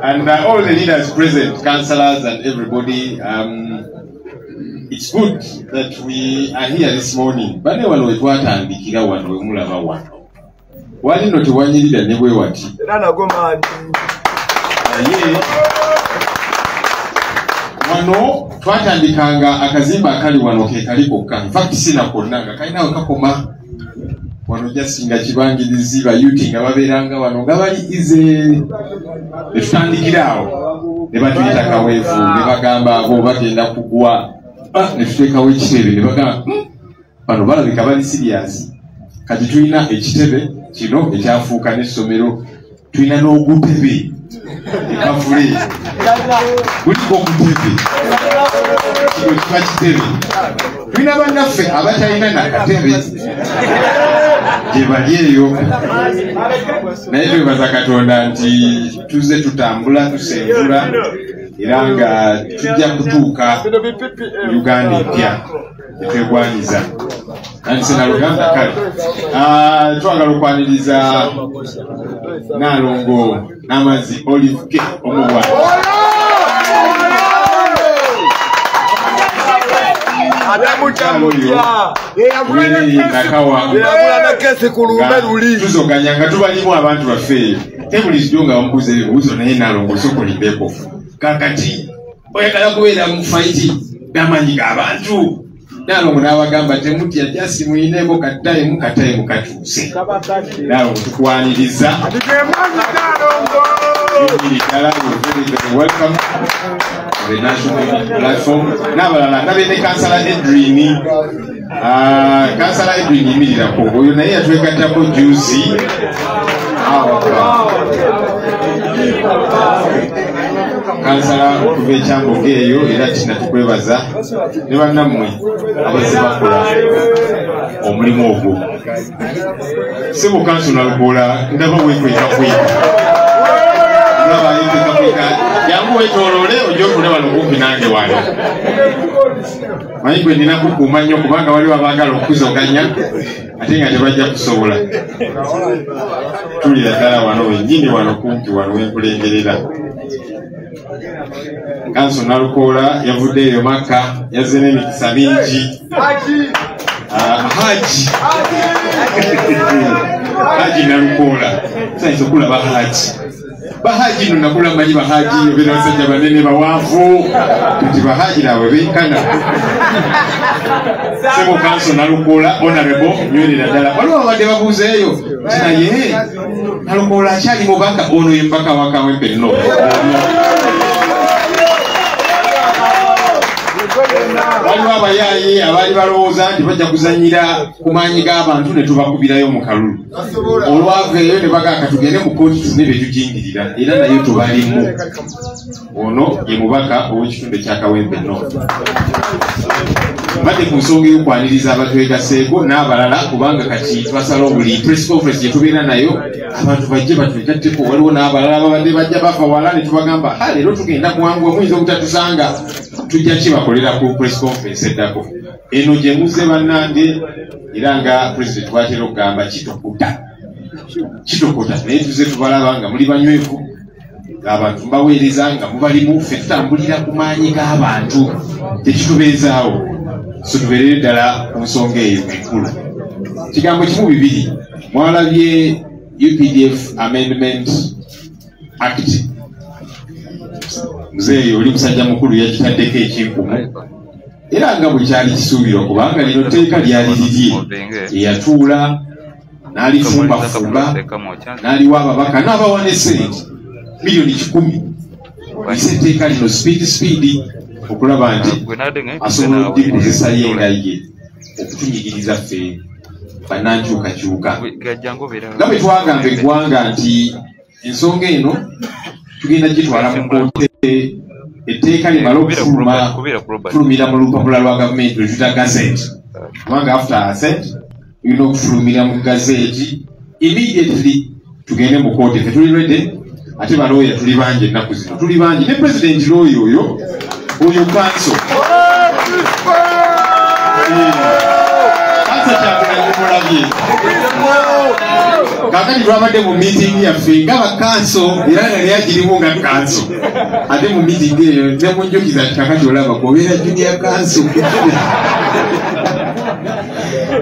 And all the leaders present, councillors and everybody, it's good that we are here this morning. Bane wano wetwatandikira wano wemulaba wano. Wali no tewanyirira ne bwe wati. Era nagoma wano twatandikanga akazimba akali wano ke kaliko ka. In fact sina konnanga kalinawe kakoma wano jasinga kibangirizi ba youth nga baberanga wano nga bali ize tutandikirawo ne batuyita kaweefu ne bagamba abo bagenda kugwa ne tuteekawo ekitebe ne bagamba bano balabika bali serious kati tulina ekitebe kino ekyafuuka n'essomero tulina n'ogutebe ekavule guliko ogutebe kino kiba kitebe tulina bannaffe abatalina nakatebe gye bali eyo naye twebaza Katonda nti tuze tutambula tusengula era nga tujja kutuuka Uganda empya etwegwanyiza nanti sena Luganda kale twagala okwaniriza Nalongo Namazi Olive K omubwana tuzoganyanga tubalimu abantu baffe tebulizijo nga bamubuuza ebibuuzo naye Nalongo sokolindeko kakati oyagala kubeera mu faiti n'amanyi g'abantu Nalongo n'abagamba temutya jasi muyineeko kataye mukatuuse Nalongo tukwaniriza welcome the national platform n'abalala nabene kansala Edwin kansala Edwin yimirirako oyo naye yatwegattako juice kansala okuva ekyamboga eyo era tina tukwebaza ne bannammwe abazze bakola omulimu ogwo sebo kansula Lukola ndaba wekwekakweka ndaba yekwekakweka jangu wetolole ojja okula wano kumpi nange wano manyi gwe nina kukuuma nnyo kubanga waliwo abaagala okuzoganya ate nga tebajja kusobola tulira ddala wano wennyini wano kumpi wano wenkulengerera kansula Lukola yavuddeyo Makka yazze n'emikisa mingi Haji Nalukola sayinza okulaba Bahaji no nakula manyi Bahaji obeera basajja banene bawanvu kati Bahaji naabwe benkana sebo kansula Nalukola honorable nywerera ddala waliwo abadde babuuzeeyo naye Nalukola akyali mubaka ono ye mbaka wa Kawempe North waliwo abayaayi abaali balowooza nti bajja kuzanyira ku maanyi g'abantu ne tubakubirayo mu kalulu olwaveeyo ne bagamba tugende mu kooti tune be tujingirira era naye tubalimu ono ye mubaka ow'ekitundu ekya Kawempe North badde ku nsonga y'okwaniriza abatwegaseeko n'abalala kubanga kati twasalawo buli press conference gye tubeera nayo abantu bajje batwegatteko waliwo n'abalala babadde bajja bava wala ne tubagamba leero tugenda kuwangula muyinza obutatusanga tujja kibakolera ku press conference eddako eno gye muzze bannange era nga president bw'atera okugamba kitokota naye tuzze tubalaba nga muli banywevu ng'abantu mbaweereza nga mubalimu ffe tutambulira ku maanyi g'abantu tekitubeezaawo so tubeerere ddala ku nsonga eyo enkulu kigambo kimu bibiri mwalabye UPDF Amendment Act muzeeyo oli musajja mukulu yakitaddeko ekinkumu era nga bwe kyali kisuubirwa kubanga lino tteeka lyali lirye eyatuula n'alifumbafumba n'aliwa ababaka n'abawa ne ssente miliyoni 10 ise etteeka lino speed okulaba nti asobola okulikozesa yenga ye okutunyigiriza ffe bannankyukakyuka nga bwe twagamba eggwanga nti ensonga eno tugenda gitwala mu kkooti etteeka limala okufulumira mu lupapula lwa gavumenti lwetuta gazeti kubanga after assent tulina okufulumira mu gazeti immediately tugende mu kkooti ffe tuli ready ate balooya tuli bangi ennaku zino tuli bangi ne president looyo oyo kanso kakati twabadde mu meeting yaffe nga bakanso era nga lyagirimu nga kanso ate mu meeting eyo nemunjukiza nti kakati olaba kubeera junior kanso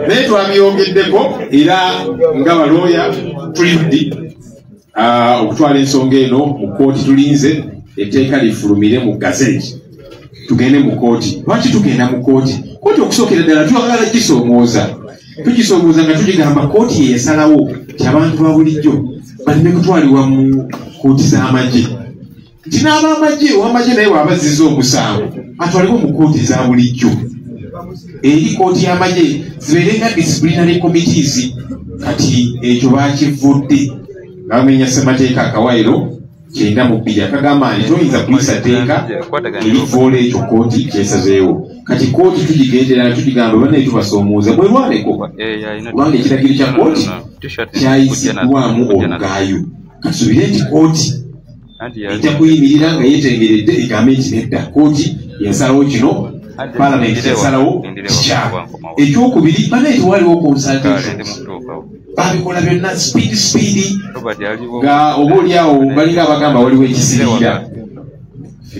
naye twabyogeddeko era nga balooya tuliddi okutwala ensonga eno mu kooti tulinze etteeka lifulumire mu gazeti tugende mu kooti. Lwaki tugenda mu kooti? Kooti okusookera ddala twagala gisoomooza tugisoomooza nga tugigamba kooti yeyasalawo ti abantu ba bulijjo baleme kutwalibwa mu kooti z'amagye nti n'abamagye owamagye naye waabazizza omusango atwalibwa mu kooti za bulijjo eri kooti y'amagye zibeerenga disciplinary committees. Kati ekyo bakivudde nga bamenya ssemateeka akawairo 9-2 akagamba nti toyinza kuyisa tteeka erivoola ekyo kooti kyesazeewo. Kati kooti tugigendera tugigamba bannaye tubasoomooza bwerwaneko kubanga ekiragiro kya kooti kyayisibwamu olugaayo. Kasubire nti kooti ejja kuyimirira nga yeetengeredde egambe nti nedda kooti yasalawo kino Parliament yasalawo kikyamu. Ekyokubiri bannaye tewaliwo consultation babikola byonna speed nga oba oliawo balinga abagamba waliwo ekisiriira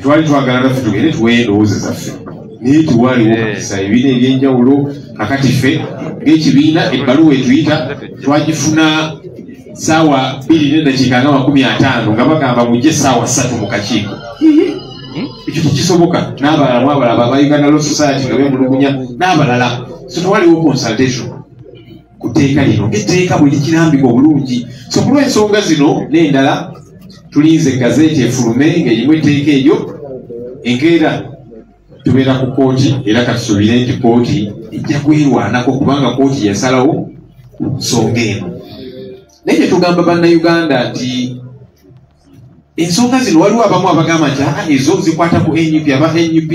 twali twagala naffe tugende tuweyo endowooza zaffe naye tewaliwo kakisa ebibiina ebyenjawulo. Kakati ffe ng'ekibiina ebbaluwa etuyita twagifuna ssaawa 2:50 nga bagamba mujje ssaawa 3 mu kakiiko. Ekyo tekisoboka. N'abalala mwabalaba aba Uganda Law Society nga bemulugunya n'abalala. So tewaliwo consultation ku tteeka lino ng'etteeka bwe likirambika obulungi. So ku lw'ensonga zino n'endala tulinze gazeeti efulume ng'erimu etteeka eryo enkeera tubeera ku kooti era katusuubire nti kooti ejja kwerwanako kubanga kooti yasalawo ku nsonga eno. Naye kye tugamba bannayuganda nti ensonga zino waliwo abamu abagamba nti ezo zikwata ku NUP. Aba NUP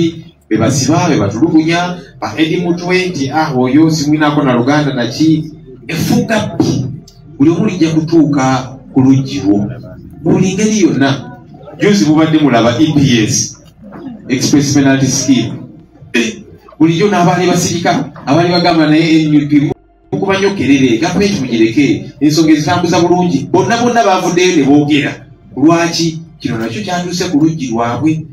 be basiba be batulugunya ba Edi Mutwe nti oyo simwinako na Luganda naki efuga buli omu lijja kutuuka ku luggi lwo buli ngeri yonna. Juzi mubadde mulaba EPS Express Penalty Scheme bulijjo n'abaali basirika abaali bagamba naye NUP mukubanyokerere gavumenti mugireke ensonga ezitambuza bulungi. Bonna bonna bavuddeyo ne boogera. Lwaki kino nakyo kyatuuse ku luggi lwabwe.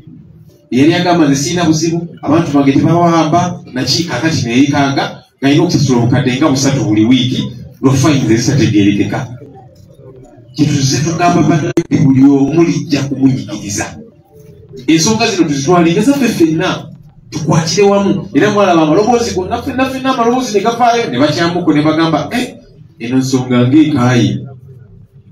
Yali agamba nze sirina buzibu abantu bange tebawamba naki kakati neyeekanga ng'alina okusasula obukadde nga 3 buli wiiki lwa fayini ze zitategeerekeka. Kyetuze tugamba bannayuganda buli omu lijja kumunyigiriza. Ensonga zino tuzitwalinga zaffe ffenna tukwatire wamu. Era mwalaba amaloboozi gonna ffenna amaloboozi ne gavaayo ne bakyamuko ne bagamba eno nsonga ng'ekaayi.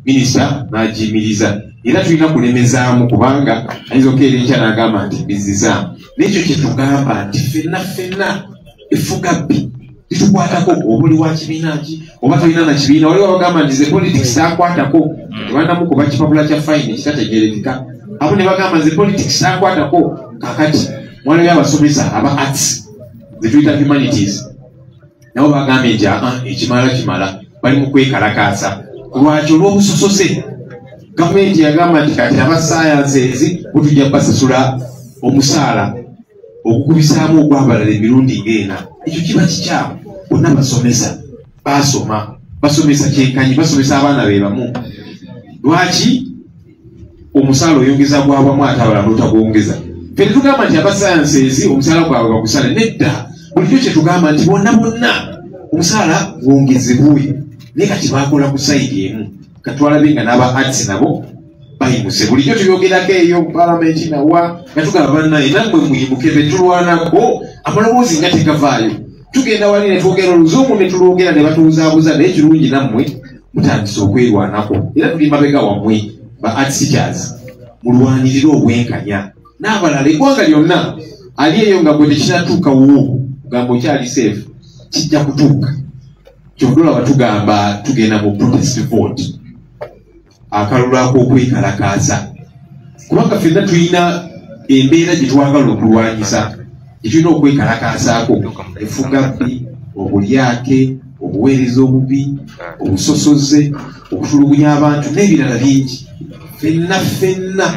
Minisita n'agiyimiriza era tulina kulemezaamu kubanga ayinza okeera enkya n'agamba nti bizizaamu. N'ekyo kye tugamba nti ffenna efuga bbi litukwatako oba oli wa kibiina ki oba tolina na kibiina. Waliwo abagamba nti ze politics takwatako tebandamu kuba kipapula kya fayini ekitategeerekeka. Abo ne bagamba ze politics takwatako. Kakati mwalabi abasomesa aba arts ze tuyita humanities nabo bagambye nti ekimala bali mu kwekalakaasa. Lwaki olw'obusosoze gavumenti yagamba nti kati aba sciences butujja basasula omusaala okukubisaamu ogwabalala emirundi ng'ena. Ekyo kiba kikyamu. Bonna basomesa basoma basomesa kyenkanyi basomesa abaana be bamu. Lwaki omusaala oyongeza gwabamu ate abalala n'otagwongeza? Ffe tetugamba nti aba sciences omusaala gwabwe bagusale nedda. Bulijjo kye tugamba nti bonna omusaala gwongezebwe. Naye kati bakola ku sayidi emu. Katwalabe nga n'aba arts nabo bayimuse. Bulijjo tuyogerako eyo Parliament nawa nga tugamba bannaye nammwe muyimuke be tulwanako amaloboozi nga tegavaayo. Tugenda wali ne twogera oluzungu ne tulwogera ne batuwuzaabuza naye kirungi nammwe mutandise okwerwanako. Era tuli mabega wammwe ba arts teachers mulwanirire obwenkanya n'abalala. Eggwanga lyonna ali eyo nga gwe tekinatuukawo gamba okyali safe kijja kutuuka. Kyodola batugamba tugenda mu protest vote akalulu ak'okwekalakaasa kubanga ffenna tulina embeera gye twagala okulwanyisa gye tulina okwekalakaasaako. Efuga bbi, obulyake, obuweereza obubi, obusosoze, okutulugunya abantu n'ebirala bingi. Ffenna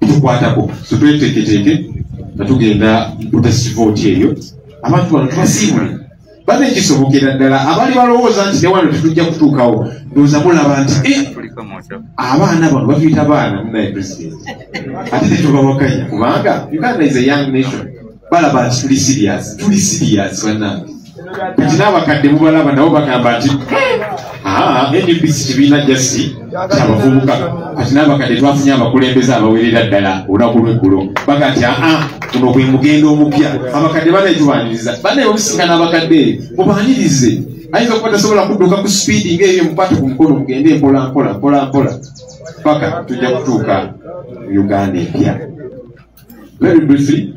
tukwatako. So tweteeketeeke nga tugenda protest vote eyo. Abantu bano tubasiibule Bane kisobokera ddala abali balowooza nti ne wano tetujja kutuukawo ndowooza mulaba nti abaana bano batuyita baana munaye president ate tetubawakanya kubanga Uganda is a young nation balaba nti tuli serious bannange kati n'abakadde mubalaba nabo bagamba nti NUPC kibiina jasi kyabavubuka kati n'abakadde twafunye abakulembeze abawerera ddala olunaku lw'eggulo baga nti guno gwe mugendo omupya abakadde banaye tubaaniriza banaye obusinkana abakadde mubaanirize ayinza okuba tasobola kudduka ku sipiidi ng'eyo mukwate ku mukono mugende mpola paka tujja kutuuka Uganda empya. Very briefly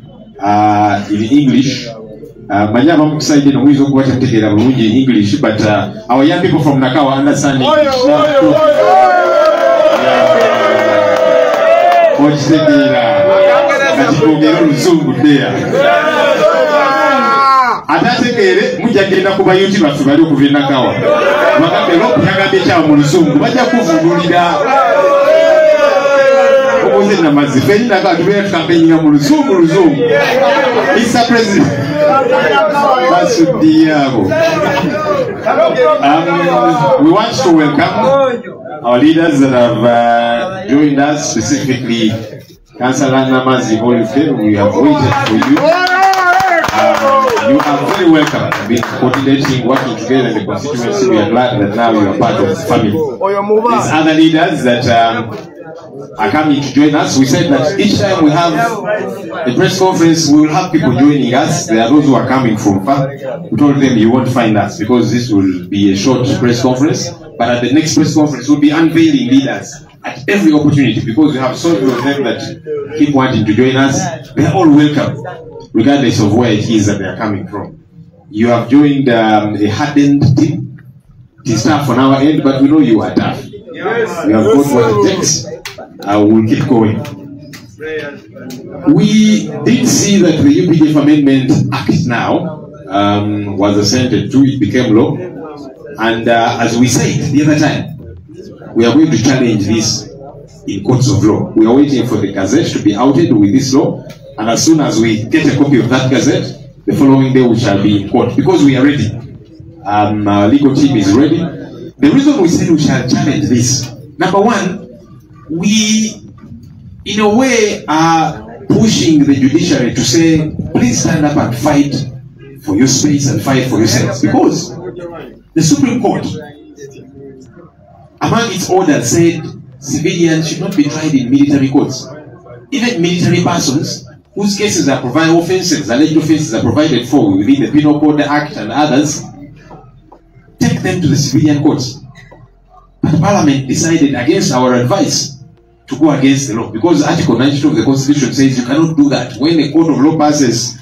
in English manya abamu kusaide nomuyinza okuba tategeera bulungi in English, but our young people from Nakawa understand English. Okitegeera kati twogera oluzungu ddeya ate ategeere mujja genda ku bayuti baffe bali okuva e Nakawa bagambe Rope yagambye ekyawa mu luzungu bajja kuvugulira obuze namazzi fenyi Nakawa tubeera tukampenyinga mu luzungu Mr. President basuddiyaabo. We want to welcome our leaders that have joined us, specifically Councillor Namazi Olive. We have waited for you. You are very welcome. We've been coordinating, working together in the constituency. We are glad that now you are part of the family. These other leaders that are coming to join us. We said that each time we have a press conference, we will have people joining us. There are those who are coming from far. We told them you won't find us because this will be a short press conference. But at the next press conference, we'll be unveiling leaders at every opportunity because we have so many of them that keep wanting to join us. They are all welcome, regardless of where it is that they are coming from. You have joined a hardened team. It is tough on our end, but we know you are tough. We have got what it takes. We'll keep going. We did see that the UPDF Amendment Act now was assented to. It became law. And as we said the other time, we are going to challenge this in courts of law. We are waiting for the Gazette to be outed with this law. And as soon as we get a copy of that Gazette, the following day we shall be in court. Because we are ready. Our legal team is ready. The reason we said we shall challenge this, number one, we, in a way, are pushing the judiciary to say, please stand up and fight for your space and fight for yourselves. Because the Supreme Court, among its orders, said civilians should not be tried in military courts. Even military persons whose cases are provided, alleged offenses are provided for within the Penal Code Act and others, take them to the civilian courts. But Parliament decided against our advice to go against the law, because Article 92 of the Constitution says you cannot do that. When the court of law passes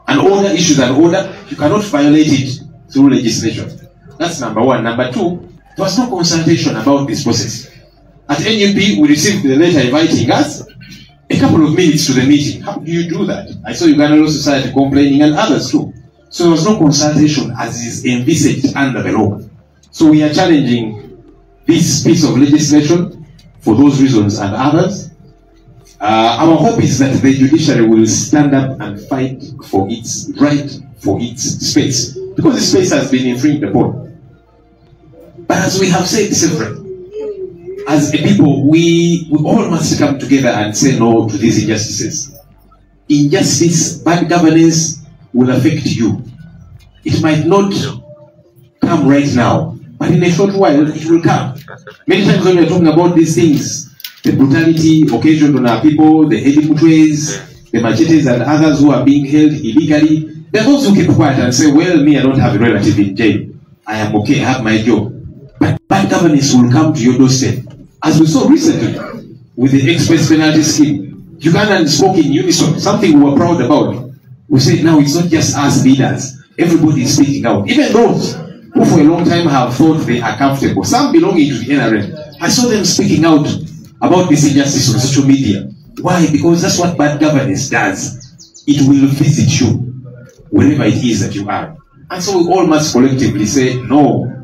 an order, issues an order, you cannot violate it through legislation. That's number one. Number two, there was no consultation about this process. At NUP, we received the letter inviting us a couple of minutes to the meeting. How do you do that? I saw Uganda Law Society complaining and others too. So there was no consultation as is envisaged under the law. So we are challenging this piece of legislation for those reasons and others. Our hope is that the judiciary will stand up and fight for its right, for its space, because the space has been infringed upon. But as we have said several, as a people, we all must come together and say no to these injustices. Injustice, bad governance will affect you. It might not come right now, but in a short while it will come. Many times when we are talking about these things, the brutality occasioned on our people, the heavy ways, the machetes and others who are being held illegally, there are those who keep quiet and say, well, me, I don't have a relative in jail. I am okay, I have my job. But bad governance will come to your doorstep. As we saw recently with the express penalty scheme, Ugandans spoke in unison, something we were proud about. We said now it's not just us leaders, everybody is speaking out. Even those who for a long time have thought they are comfortable, some belonging to the NRM, I saw them speaking out about this injustice on social media. Why? Because that's what bad governance does. It will visit you wherever it is that you are. And so we all must collectively say, no,